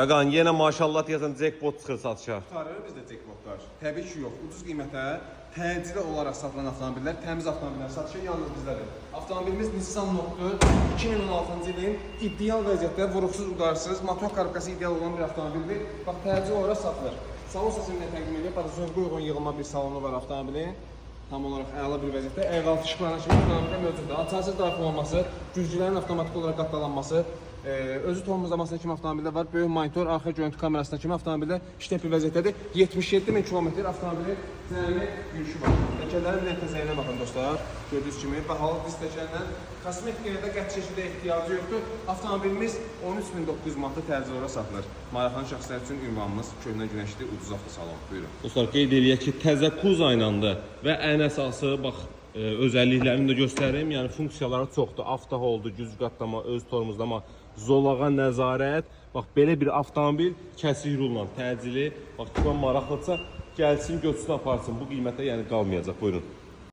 Qadan yenə maşallah deyəsən jackpot çıxır satışa. Tutarır bizdə jackpotlar. Təbii ki yox. Ucuz qiymətə təcili olaraq satılan avtomobillər, təmiz avtomobillər satışa yalnız bizdədir. Avtomobilimiz Nissan Note 2016-cı ilin ideal vəziyyətdə vuruqsuz, udarsız, motor korobkası ideal olan bir avtomobildir. Bax, təcili olaraq satılır. Salon səsini təqdim edir. Bax, zövqə uyğun yığılma bir salonu var avtomobilin. Tam olaraq əla bir vəziyyətdə. Əqaltı işıqlarına kimi avtomobildə mövcuddur. Açarsız daxil olması, güzgülərin avtomatik olaraq qatlanması, özü tormozlamasına kimi avtomobildə var. Böyük monitor, arxa görüntü kamerasına kimi avtomobildə işlək bir vəziyyətdədir. 77.000 kilometr avtomobilin zəmi yürüyüşü var. Təkərlərin net təzəyinə baxın dostlar. Gördüyünüz kimi bahalı diz təkərlə kosmetikaya da qəti şəkildə ehtiyacı yoxdur. Avtomobilimiz 13.900 manata təcili olaraq satılır. Maraqlanan şəxslər üçün ünvanımız Köhnə Günəşli Ucuz Avtosalon. Buyurun. Dostlar, qeyd eləyək ki, təzə Kuza ilə və ən əsası bax özəlliklərini də göstərim. Yəni funksiyaları çoxdur. Avto holdu, güc qatlama, öz tormozlama, zolağa nəzarət. Bax belə bir avtomobil kəsik rulla təcili. Bax, kimə maraqlıdsa gəlsin, götürsün, aparsın. Bu qiymətə yəni qalmayacaq. Buyurun.